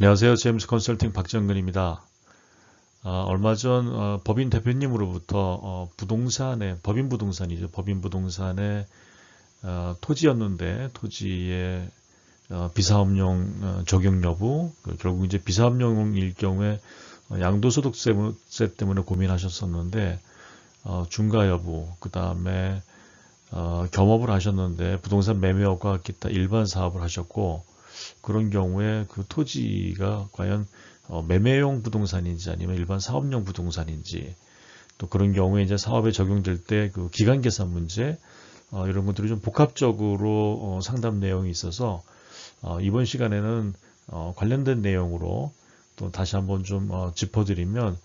안녕하세요. 제임스 컨설팅 박정근입니다. 얼마 전 법인 대표님으로부터 법인 부동산이죠. 법인 부동산의 토지였는데 토지의 비사업용 적용 여부, 결국 이제 비사업용일 경우에 양도소득세 때문에 고민하셨었는데 중과 여부, 그 다음에 겸업을 하셨는데 부동산 매매업과 기타 일반 사업을 하셨고, 그런 경우에 그 토지가 과연 매매용 부동산인지 아니면 일반 사업용 부동산인지, 또 그런 경우에 이제 사업에 적용될 때 그 기간 계산 문제, 이런 것들이 좀 복합적으로 상담 내용이 있어서 이번 시간에는 관련된 내용으로 또 다시 한번 좀 짚어드리면,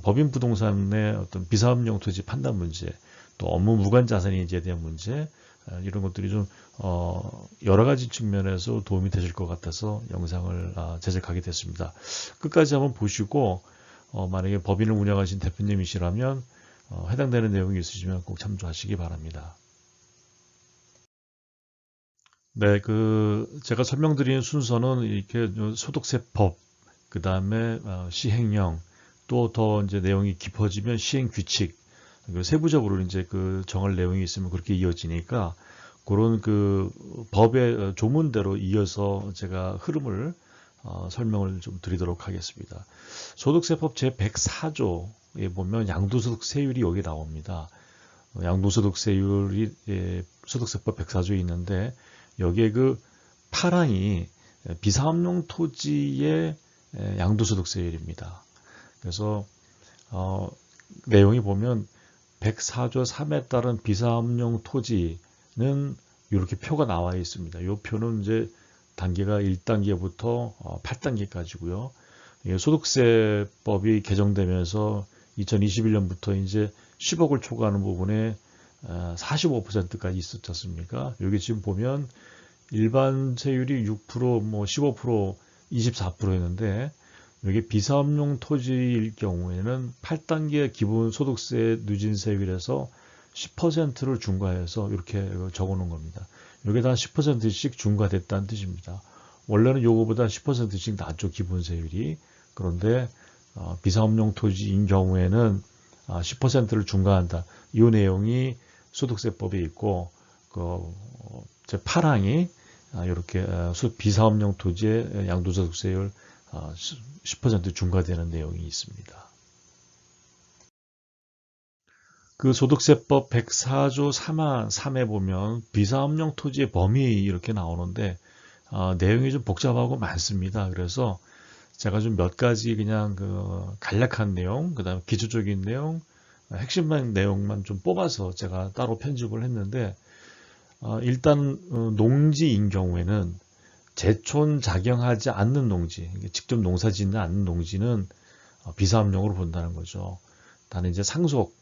법인 부동산의 어떤 비사업용 토지 판단 문제, 또 업무 무관 자산인지에 대한 문제, 이런 것들이 좀 여러 가지 측면에서 도움이 되실 것 같아서 영상을 제작하게 됐습니다. 끝까지 한번 보시고 만약에 법인을 운영하신 대표님이시라면 해당되는 내용이 있으시면 꼭 참조하시기 바랍니다. 네, 제가 설명드리는 순서는 이렇게 소득세법, 그 다음에 시행령, 또 더 이제 내용이 깊어지면 시행규칙, 세부적으로 이제 정할 내용이 있으면 그렇게 이어지니까, 그런 법의 조문대로 이어서 제가 흐름을 설명을 좀 드리도록 하겠습니다. 소득세법 제104조에 보면 양도소득세율이 여기 나옵니다. 양도소득세율이 소득세법 104조에 있는데, 여기에 파랑이 비사업용 토지의 양도소득세율입니다. 그래서 내용이 보면 104조 3에 따른 비사업용 토지는 이렇게 표가 나와 있습니다. 이 표는 이제 단계가 1단계부터 8단계까지고요. 소득세법이 개정되면서 2021년부터 이제 10억을 초과하는 부분에 45%까지 있었지 않습니까? 여기 지금 보면 일반 세율이 6%, 15%, 24%였는데, 여기 비사업용 토지일 경우에는 8단계 기본소득세 누진세율에서 10%를 중과해서 이렇게 적어놓은 겁니다. 여기에 다 10%씩 중과됐다는 뜻입니다. 원래는 요거보다 10%씩 낮죠, 기본세율이. 그런데 비사업용 토지인 경우에는 10%를 중과한다. 이 내용이 소득세법에 있고, 제8항이 이렇게 비사업용 토지의 양도소득세율 10% 중과되는 내용이 있습니다. 소득세법 104조 3에 보면 비사업용 토지의 범위 이렇게 나오는데, 내용이 좀 복잡하고 많습니다. 그래서 제가 좀 몇 가지 그냥 간략한 내용, 그 다음에 기초적인 내용, 핵심만 내용만 좀 뽑아서 제가 따로 편집을 했는데, 일단 농지인 경우에는 제촌 작용하지 않는 농지, 직접 농사 짓는 않는 농지는 비사업용으로 본다는 거죠. 다만 이제 상속,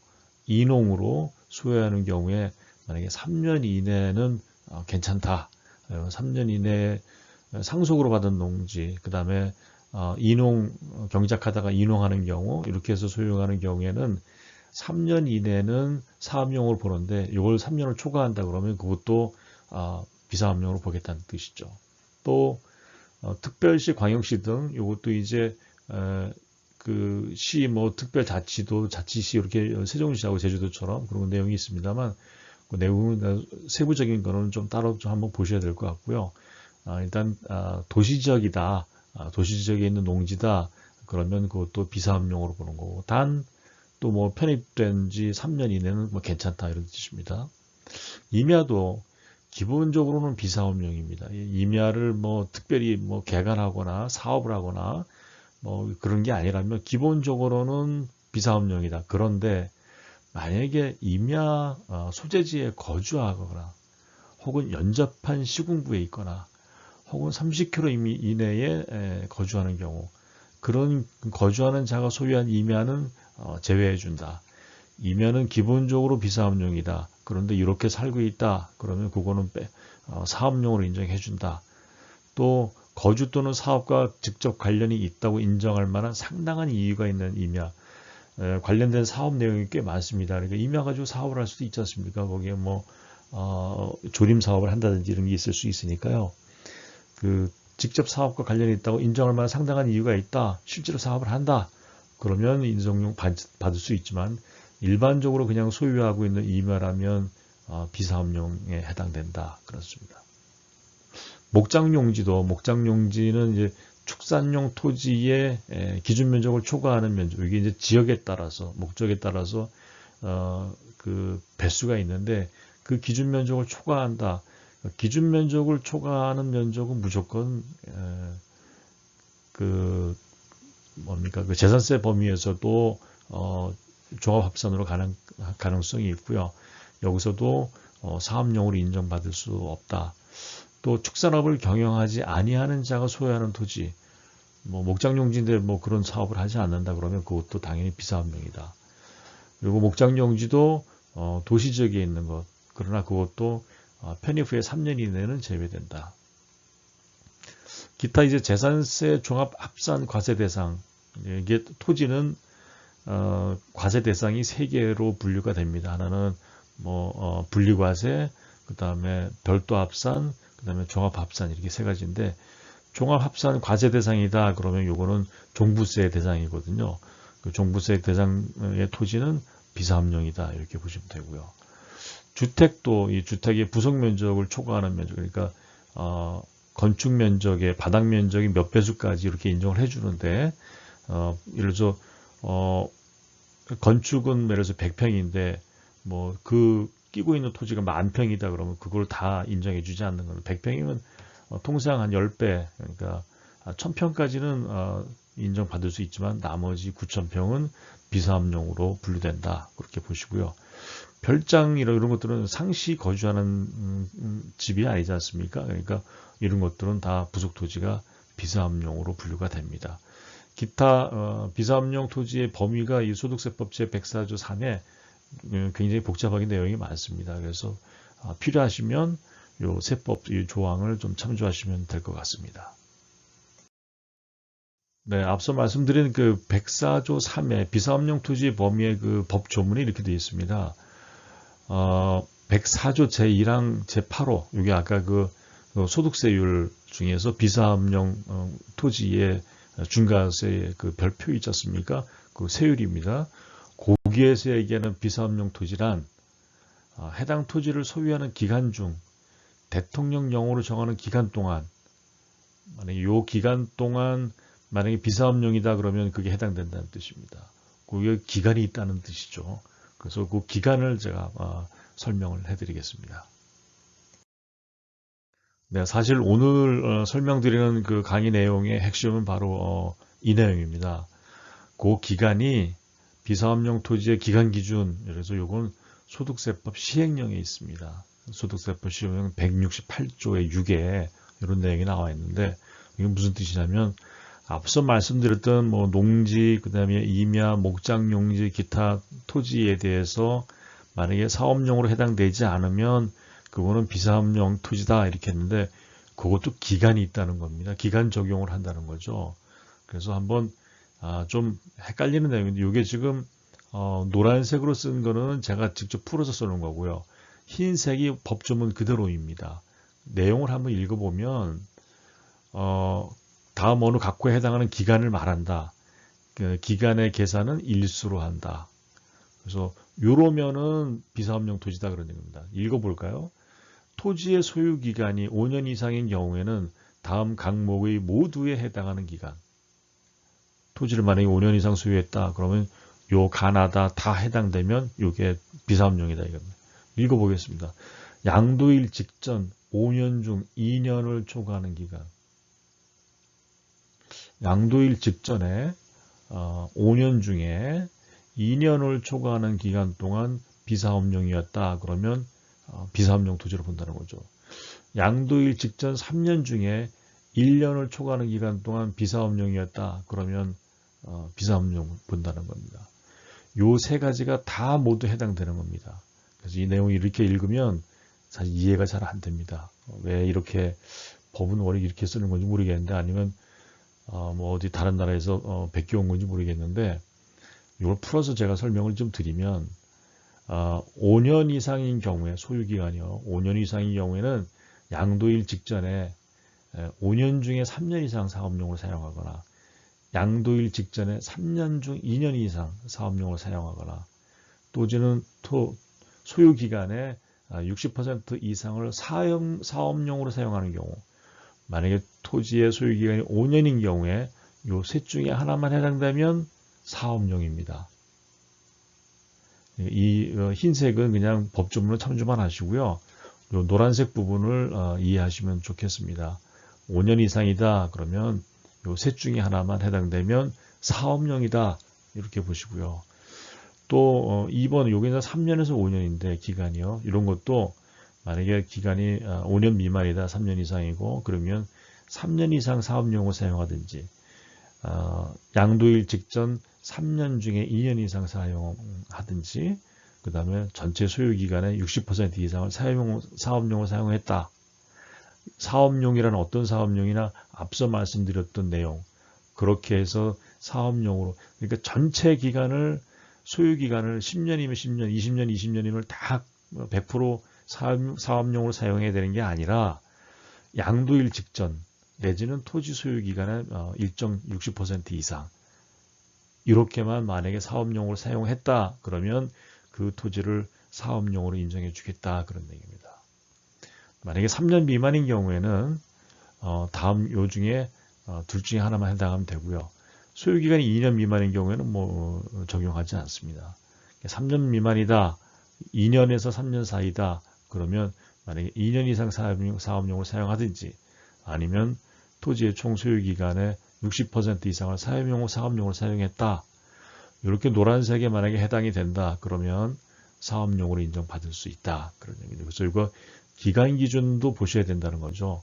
이농으로 소유하는 경우에 만약에 3년 이내는 괜찮다. 3년 이내에 상속으로 받은 농지, 그 다음에 이농, 경작하다가 이농하는 경우, 이렇게 해서 소유하는 경우에는 3년 이내는 사업용으로 보는데, 이걸 3년을 초과한다 그러면 그것도 비사업용으로 보겠다는 뜻이죠. 또 특별시, 광역시 등 이것도 이제 시, 특별자치도, 자치시 이렇게 세종시하고 제주도처럼 그런 내용이 있습니다만, 그 내용은 세부적인 거는 좀 따로 좀 한번 보셔야 될 것 같고요. 일단 도시지역이다, 도시지역에 있는 농지다 그러면 그것도 비사업용으로 보는 거고, 단 또 편입된 지 3년 이내는 괜찮다 이런 뜻입니다. 임야도 기본적으로는 비사업용입니다. 임야를 특별히 개간하거나 사업을 하거나 그런 게 아니라면 기본적으로는 비사업용이다. 그런데 만약에 임야 소재지에 거주하거나 혹은 연접한 시군구에 있거나 혹은 30km 이내에 거주하는 경우, 그런 거주하는 자가 소유한 임야는 제외해 준다. 임야는 기본적으로 비사업용이다. 그런데 이렇게 살고 있다. 그러면 그거는 사업용으로 인정해 준다. 또 거주 또는 사업과 직접 관련이 있다고 인정할 만한 상당한 이유가 있는 임야, 관련된 사업 내용이 꽤 많습니다. 그러니까 임야 가지고 사업을 할 수도 있지 않습니까? 거기에 조림 사업을 한다든지 이런 게 있을 수 있으니까요. 직접 사업과 관련이 있다고 인정할 만한 상당한 이유가 있다. 실제로 사업을 한다. 그러면 인정용 받을 수 있지만 일반적으로 그냥 소유하고 있는 임야라면 비사업용에 해당된다. 그렇습니다. 목장용지는 이제 축산용 토지의 기준 면적을 초과하는 면적. 이게 이제 지역에 따라서 목적에 따라서 그 배수가 있는데 그 기준 면적을 초과한다. 기준 면적을 초과하는 면적은 무조건 그 재산세 범위에서도 종합합산으로 가능성이 있고요. 여기서도 사업용으로 인정받을 수 없다. 또 축산업을 경영하지 아니하는 자가 소유하는 토지, 목장용지인데 그런 사업을 하지 않는다 그러면 그것도 당연히 비사업용이다. 그리고 목장용지도 도시 지역에 있는 것, 그러나 그것도 편입 후에 3년 이내는 제외된다. 기타 이제 재산세 종합합산 과세 대상, 이게 토지는 과세 대상이 3개로 분류가 됩니다. 하나는 분리과세, 그 다음에 별도 합산, 그 다음에 종합합산 이렇게 3가지인데 종합합산 과세 대상이다 그러면 요거는 종부세 대상이거든요. 그 종부세 대상의 토지는 비사업용이다 이렇게 보시면 되고요. 주택도 이 주택의 부속 면적을 초과하는 면적, 그러니까 건축 면적의 바닥 면적이 몇 배수까지 이렇게 인정을 해주는데 예를 들어서 건축은 예를 들어서 100평인데 그 끼고 있는 토지가 10,000평이다 그러면 그걸 다 인정해주지 않는 거는 100평이면 통상 한 10배, 그러니까 1000평까지는 인정받을 수 있지만 나머지 9,000평은 비사업용으로 분류된다 그렇게 보시고요. 별장 이런 것들은 상시 거주하는 집이 아니지 않습니까? 그러니까 이런 것들은 다 부속 토지가 비사업용으로 분류가 됩니다. 기타 비사업용 토지의 범위가 이 소득세법 제104조 3에 굉장히 복잡하게 내용이 많습니다. 그래서 필요하시면 요 세법 이 조항을 좀 참조하시면 될 것 같습니다. 네, 앞서 말씀드린 그 104조 3의 비사업용 토지 범위의 그 법 조문이 이렇게 되어 있습니다. 104조 제1항 제8호, 이게 아까 그 소득세율 중에서 비사업용 토지의 중과세의 그 별표 있지 않습니까? 그 세율입니다. 거기에서 얘기하는 비사업용 토지란 해당 토지를 소유하는 기간 중 대통령령으로 정하는 기간 동안, 만약에 이 기간 동안 만약에 비사업용이다 그러면 그게 해당된다는 뜻입니다. 그게 기간이 있다는 뜻이죠. 그래서 그 기간을 제가 설명을 해드리겠습니다. 네, 사실 오늘 설명드리는 그 강의 내용의 핵심은 바로 이 내용입니다. 그 기간이 비사업용 토지의 기간 기준, 그래서 요건 소득세법 시행령에 있습니다. 소득세법 시행령 168조의 6에 이런 내용이 나와 있는데 이게 무슨 뜻이냐면 앞서 말씀드렸던 농지, 그 다음에 임야, 목장용지, 기타 토지에 대해서 만약에 사업용으로 해당되지 않으면 그거는 비사업용 토지다 이렇게 했는데 그것도 기간이 있다는 겁니다. 기간 적용을 한다는 거죠. 그래서 한번 좀 헷갈리는 내용인데 이게 지금 노란색으로 쓴 거는 제가 직접 풀어서 써놓은 거고요. 흰색이 법조문 그대로입니다. 내용을 한번 읽어보면 다음 어느 각호에 해당하는 기간을 말한다. 그 기간의 계산은 일수로 한다. 그래서 요러면은 비사업용 토지다 그런 얘기입니다. 읽어볼까요? 토지의 소유 기간이 5년 이상인 경우에는 다음 각목의 모두에 해당하는 기간. 토지를 만약에 5년 이상 소유했다. 그러면 요 가나다 다 해당되면 요게 비사업용이다 이겁니다. 읽어보겠습니다. 양도일 직전 5년 중 2년을 초과하는 기간. 양도일 직전에 5년 중에 2년을 초과하는 기간 동안 비사업용이었다. 그러면 비사업용 토지로 본다는 거죠. 양도일 직전 3년 중에 1년을 초과하는 기간 동안 비사업용이었다. 그러면 비사업용 본다는 겁니다. 요 세 가지가 다 모두 해당되는 겁니다. 그래서 이 내용을 이렇게 읽으면 사실 이해가 잘 안 됩니다. 왜 이렇게 법은 원래 이렇게 쓰는 건지 모르겠는데 아니면 어디 다른 나라에서 베껴온 건지 모르겠는데 이걸 풀어서 제가 설명을 좀 드리면 5년 이상인 경우에 소유기간이요. 5년 이상인 경우에는 양도일 직전에 5년 중에 3년 이상 사업용으로 사용하거나 양도일 직전에 3년 중 2년 이상 사업용으로 사용하거나 또지는 소유 기간의 60% 이상을 사업용으로 사용하는 경우, 만약에 토지의 소유 기간이 5년인 경우에 요 셋 중에 하나만 해당되면 사업용입니다. 이 흰색은 그냥 법조문을 참조만 하시고요. 요 노란색 부분을 이해하시면 좋겠습니다. 5년 이상이다 그러면 요 셋 중에 하나만 해당되면 사업용이다 이렇게 보시고요. 또 2번 여기는 3년에서 5년인데 기간이요. 이런 것도 만약에 기간이 5년 미만이다 3년 이상이고 그러면 3년 이상 사업용으로 사용하든지 양도일 직전 3년 중에 2년 이상 사용하든지 그 다음에 전체 소유기간의 60% 이상을 사업용으로 사용했다. 사업용이라는 어떤 사업용이나 앞서 말씀드렸던 내용 그렇게 해서 사업용으로 그러니까 전체 기간을 소유기간을 10년이면 10년, 20년, 20년이면 다 100% 사업용으로 사용해야 되는 게 아니라 양도일 직전 내지는 토지 소유기간의 일정 60% 이상 이렇게만 만약에 사업용으로 사용했다 그러면 그 토지를 사업용으로 인정해 주겠다 그런 얘기입니다. 만약에 3년 미만인 경우에는 다음 요 중에 둘 중에 하나만 해당하면 되고요. 소유기간이 2년 미만인 경우에는 적용하지 않습니다. 3년 미만이다, 2년에서 3년 사이다 그러면 만약에 2년 이상 사업용으로 사용하든지 아니면 토지의 총 소유기간의 60% 이상을 사업용으로 사용했다. 이렇게 노란색에 만약에 해당이 된다. 그러면 사업용으로 인정받을 수 있다. 그런 얘기입니다. 그래서 이거 기간 기준도 보셔야 된다는 거죠.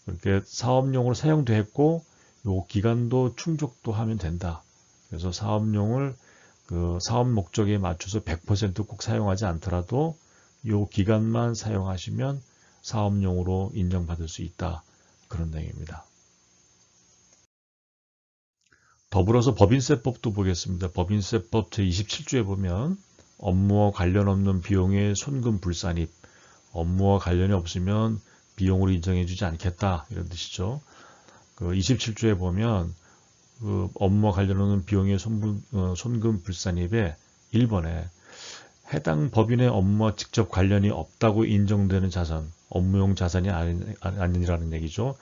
이렇게 사업용으로 사용됐고 요 기간도 충족도 하면 된다. 그래서 사업용을 그 사업 목적에 맞춰서 100% 꼭 사용하지 않더라도 요 기간만 사용하시면 사업용으로 인정받을 수 있다. 그런 내용입니다. 더불어서 법인세법도 보겠습니다. 법인세법 제27조에 보면 업무와 관련 없는 비용의 손금 불산입, 업무와 관련이 없으면 비용으로 인정해주지 않겠다 이런 뜻이죠. 그 27조에 보면 그 업무와 관련 없는 비용의 손금 불산입에 1번에 해당 법인의 업무와 직접 관련이 없다고 인정되는 자산, 업무용 자산이 아니라는 얘기죠.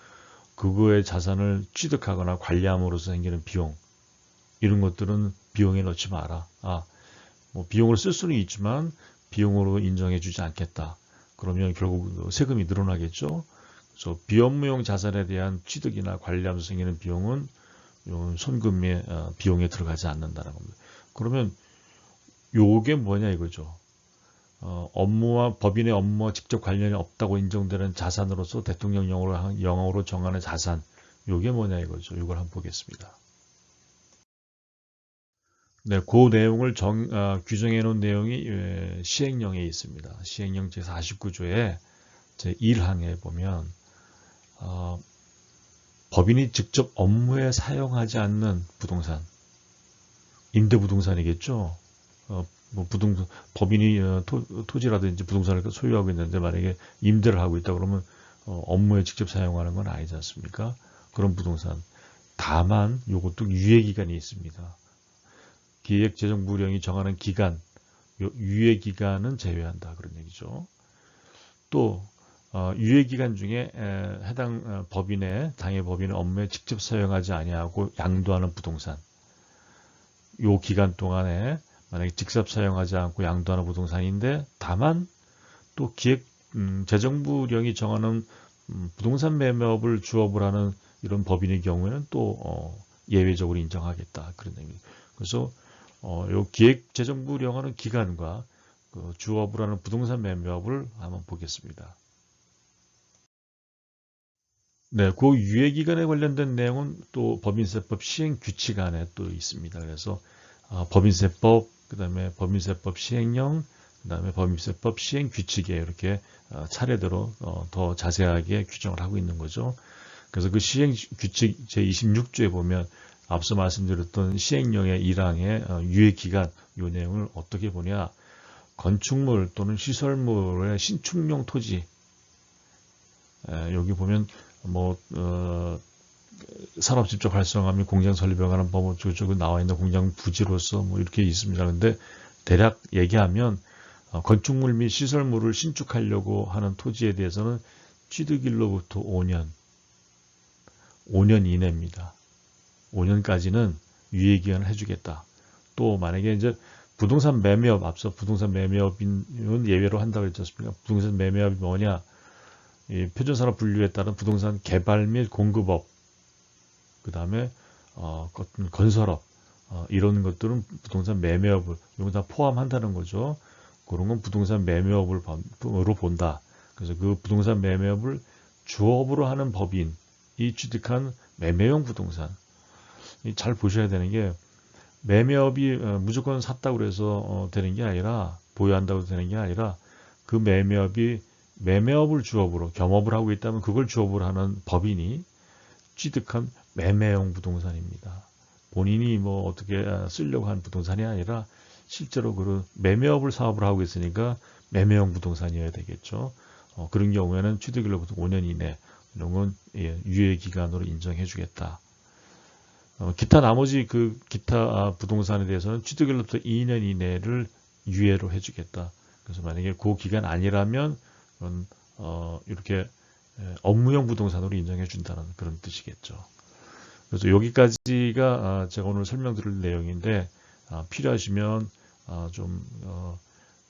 그거의 자산을 취득하거나 관리함으로써 생기는 비용 이런 것들은 비용에 넣지 마라. 뭐 비용으로 쓸 수는 있지만 비용으로 인정해 주지 않겠다. 그러면 결국 세금이 늘어나겠죠. 그래서 비업무용 자산에 대한 취득이나 관리하면서 생기는 비용은 손금의 비용에 들어가지 않는다는 겁니다. 그러면 요게 뭐냐 이거죠. 업무와 법인의 업무와 직접 관련이 없다고 인정되는 자산으로서 대통령령으로 정하는 자산 요게 뭐냐 이거죠. 이걸 한번 보겠습니다. 네, 그 내용을 규정해 놓은 내용이 시행령에 있습니다. 시행령 제49조에 제1항에 보면 법인이 직접 업무에 사용하지 않는 부동산, 임대부동산이겠죠. 뭐 법인이 토지라든지 부동산을 소유하고 있는데 만약에 임대를 하고 있다 그러면 업무에 직접 사용하는 건 아니지 않습니까? 그런 부동산. 다만 이것도 유예기간이 있습니다. 기획재정부령이 정하는 기간, 유예기간은 제외한다 그런 얘기죠. 또 유예기간 중에 해당 당해 법인의 업무에 직접 사용하지 아니하고 양도하는 부동산, 요 기간 동안에 만약에 직접 사용하지 않고 양도하는 부동산인데 다만 또 재정부령이 정하는 부동산 매매업을 주업을 하는 이런 법인의 경우에는 또 예외적으로 인정하겠다 그런 얘기입니다. 그래서 요 기획재정부령하는 기간과 그 주업을 하는 부동산 매매업을 한번 보겠습니다. 네, 그 유예기간에 관련된 내용은 또 법인세법 시행규칙 안에 또 있습니다. 그래서 법인세법, 그 다음에 법인세법 시행령, 그 다음에 법인세법 시행규칙에 이렇게 차례대로 더 자세하게 규정을 하고 있는 거죠. 그래서 그 시행규칙 제26조에 보면 앞서 말씀드렸던 시행령의 1항의 유예기간 이 내용을 어떻게 보냐. 건축물 또는 시설물의 신축용 토지 여기 보면 뭐 산업 집적 활성화 및 공장 설립에 관한 법원 쪽에 나와 있는 공장 부지로서 뭐 이렇게 있습니다. 근데 대략 얘기하면 건축물 및 시설물을 신축하려고 하는 토지에 대해서는 취득일로부터 5년 이내입니다. 5년까지는 유예기간을 해주겠다. 또 만약에 이제 부동산 매매업, 앞서 부동산 매매업은 예외로 한다고 했지 않습니까? 부동산 매매업이 뭐냐? 이 표준산업 분류에 따른 부동산 개발 및 공급업, 그 다음에 건설업, 이런 것들은 부동산 매매업을 이거 다 포함한다는 거죠. 그런 건 부동산 매매업으로 본다. 그래서 그 부동산 매매업을 주업으로 하는 법인이 취득한 매매용 부동산. 잘 보셔야 되는 게 매매업이 무조건 샀다고 해서 되는 게 아니라 보유한다고 되는 게 아니라 그 매매업이 매매업을 주업으로 겸업을 하고 있다면 그걸 주업으로 하는 법인이 취득한 매매용 부동산입니다. 본인이 뭐 어떻게 쓰려고 하는 부동산이 아니라 실제로 그런 매매업을 사업을 하고 있으니까 매매용 부동산이어야 되겠죠. 그런 경우에는 취득일로부터 5년 이내 이런 건 유예 기간으로 인정해 주겠다. 기타 나머지 그 기타 부동산에 대해서는 취득일로부터 2년 이내를 유예로 해주겠다. 그래서 만약에 그 기간 아니라면 이렇게 업무용 부동산으로 인정해 준다는 그런 뜻이겠죠. 그래서 여기까지가 제가 오늘 설명드릴 내용인데 필요하시면 좀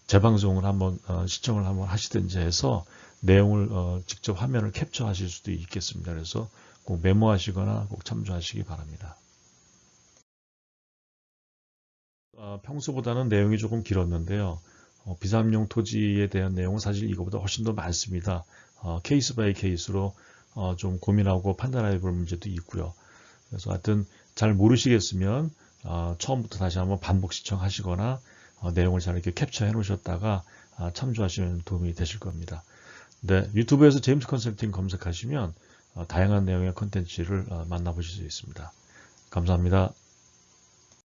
재방송을 한번 시청을 한번 하시든지 해서 내용을 직접 화면을 캡처하실 수도 있겠습니다. 그래서 꼭 메모하시거나 꼭 참조하시기 바랍니다. 평소보다는 내용이 조금 길었는데요. 비삼용 토지에 대한 내용은 사실 이거보다 훨씬 더 많습니다. 케이스 바이 케이스로 좀 고민하고 판단해 볼 문제도 있고요. 그래서 하여튼 잘 모르시겠으면 처음부터 다시 한번 반복 시청하시거나 내용을 잘 이렇게 캡처해 놓으셨다가 참조하시면 도움이 되실 겁니다. 네, 유튜브에서 제임스 컨설팅 검색하시면 다양한 내용의 컨텐츠를 만나보실 수 있습니다. 감사합니다.